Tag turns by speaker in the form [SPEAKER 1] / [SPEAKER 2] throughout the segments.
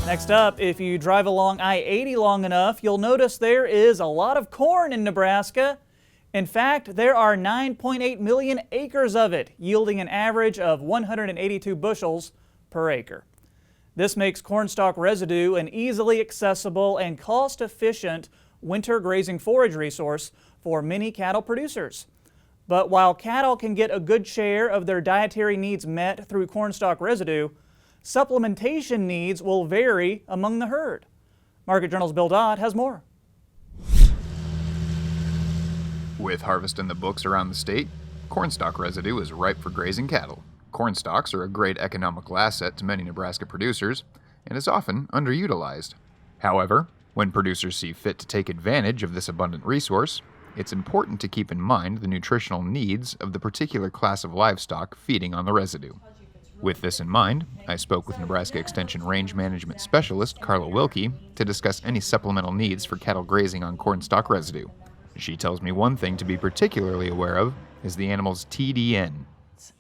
[SPEAKER 1] Next up, if you drive along I-80 long enough, you'll notice there is a lot of corn in Nebraska. In fact, there are 9.8 million acres of it, yielding an average of 182 bushels per acre. This makes cornstalk residue an easily accessible and cost-efficient winter grazing forage resource for many cattle producers. But while cattle can get a good share of their dietary needs met through cornstalk residue, supplementation needs will vary among the herd. Market Journal's Bill Dodd has more.
[SPEAKER 2] With harvest in the books around the state, cornstalk residue is ripe for grazing cattle. Cornstalks are a great economical asset to many Nebraska producers and is often underutilized. However, when producers see fit to take advantage of this abundant resource, it's important to keep in mind the nutritional needs of the particular class of livestock feeding on the residue. With this in mind, I spoke with Nebraska Extension Range Management Specialist Karla Wilke to discuss any supplemental needs for cattle grazing on cornstalk residue. She tells me one thing to be particularly aware of is the animal's TDN.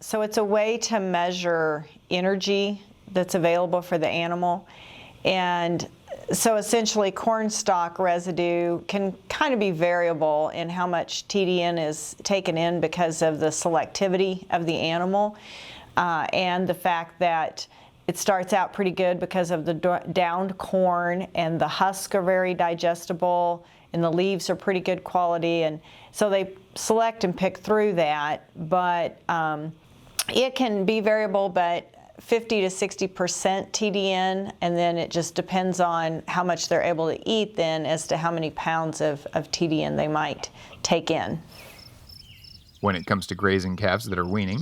[SPEAKER 3] So it's a way to measure energy that's available for the animal. And so essentially cornstalk residue can kind of be variable in how much TDN is taken in because of the selectivity of the animal. And the fact that it starts out pretty good because of the downed corn, and the husks are very digestible, and the leaves are pretty good quality, and so they select and pick through that. But it can be variable, but 50 to 60% TDN, and then it just depends on how much they're able to eat then as to how many pounds of TDN they might take in.
[SPEAKER 2] When it comes to grazing calves that are weaning,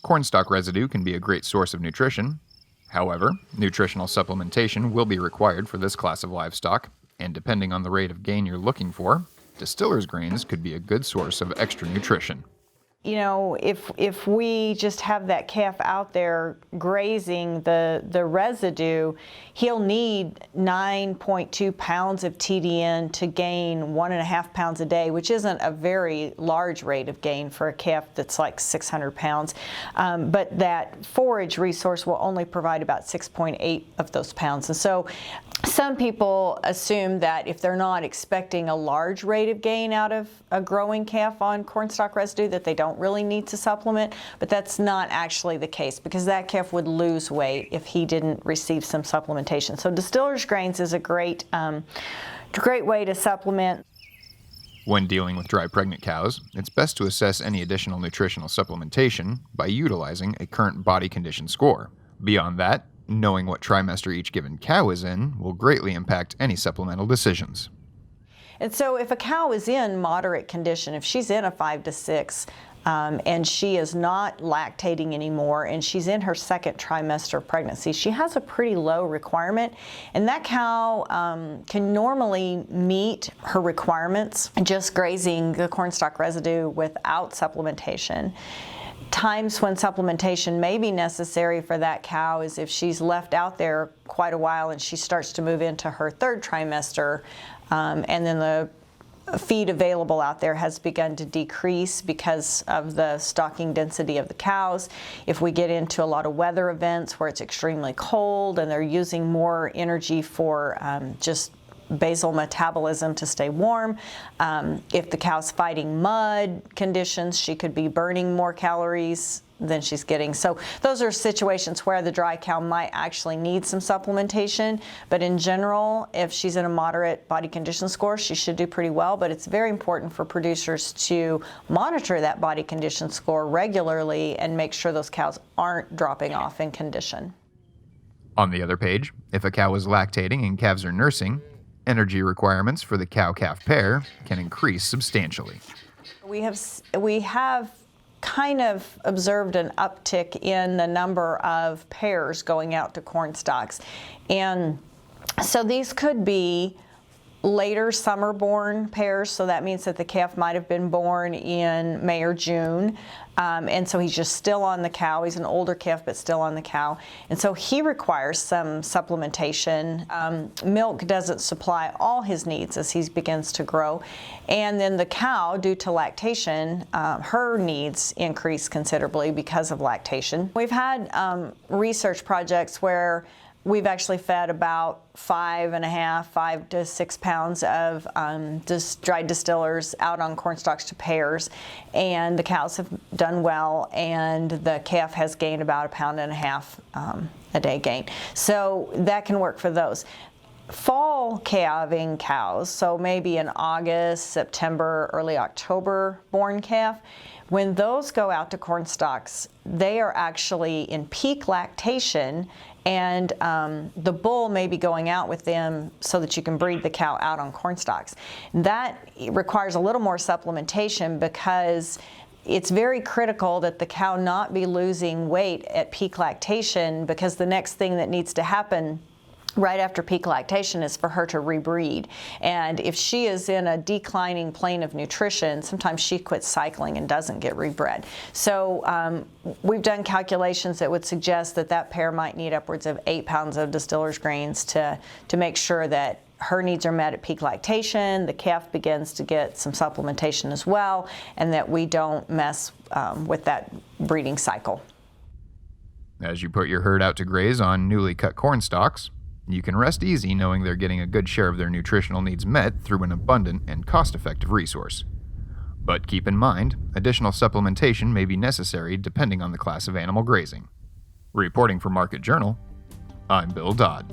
[SPEAKER 2] cornstalk residue can be a great source of nutrition. However, nutritional supplementation will be required for this class of livestock, and depending on the rate of gain you're looking for, distiller's grains could be a good source of extra nutrition.
[SPEAKER 3] You know, if we just have that calf out there grazing the residue, he'll need 9.2 pounds of TDN to gain 1.5 pounds a day, which isn't a very large rate of gain for a calf that's like 600 pounds. But that forage resource will only provide about 6.8 of those pounds. And so some people assume that if they're not expecting a large rate of gain out of a growing calf on cornstalk residue, that they don't really need to supplement, but that's not actually the case, because that calf would lose weight if he didn't receive some supplementation. So distiller's grains is a great way to supplement.
[SPEAKER 2] When dealing with dry pregnant cows, it's best to assess any additional nutritional supplementation by utilizing a current body condition score. Beyond that, knowing what trimester each given cow is in will greatly impact any supplemental decisions.
[SPEAKER 3] And so if a cow is in moderate condition, if she's in a 5 to 6, and she is not lactating anymore, and she's in her second trimester of pregnancy, she has a pretty low requirement, and that cow can normally meet her requirements just grazing the cornstalk residue without supplementation. Times when supplementation may be necessary for that cow is if she's left out there quite a while and she starts to move into her third trimester, and then the feed available out there has begun to decrease because of the stocking density of the cows. If we get into a lot of weather events where it's extremely cold and they're using more energy for just basal metabolism to stay warm. If the cow's fighting mud conditions, she could be burning more calories than she's getting. So those are situations where the dry cow might actually need some supplementation. But in general, if she's in a moderate body condition score, she should do pretty well. But it's very important for producers to monitor that body condition score regularly and make sure those cows aren't dropping off in condition.
[SPEAKER 2] On the other page, if a cow is lactating and calves are nursing, energy requirements for the cow-calf pair can increase substantially.
[SPEAKER 3] We have kind of observed an uptick in the number of pairs going out to cornstalks. And so these could be later summer born pairs, so that means that the calf might have been born in May or June, and so he's just still on the cow. He's an older calf but still on the cow, and so he requires some supplementation. Milk doesn't supply all his needs as he begins to grow, and then the cow, due to lactation, her needs increase considerably because of lactation. We've had research projects where we've actually fed about 5 to 6 pounds of dried distillers out on corn stalks to pairs, and the cows have done well, and the calf has gained about 1.5 pounds a day gain. So that can work for those. Fall calving cows, so maybe in August, September, early October born calf, when those go out to corn stalks, they are actually in peak lactation, and the bull may be going out with them so that you can breed the cow out on corn stalks. That requires a little more supplementation because it's very critical that the cow not be losing weight at peak lactation, because the next thing that needs to happen right after peak lactation is for her to rebreed. And if she is in a declining plane of nutrition, sometimes she quits cycling and doesn't get rebred. So we've done calculations that would suggest that that pair might need upwards of 8 pounds of distiller's grains to make sure that her needs are met at peak lactation, the calf begins to get some supplementation as well, and that we don't mess with that breeding cycle.
[SPEAKER 2] As you put your herd out to graze on newly cut corn stalks, you can rest easy knowing they're getting a good share of their nutritional needs met through an abundant and cost-effective resource. But keep in mind, additional supplementation may be necessary depending on the class of animal grazing. Reporting for Market Journal, I'm Bill Dodd.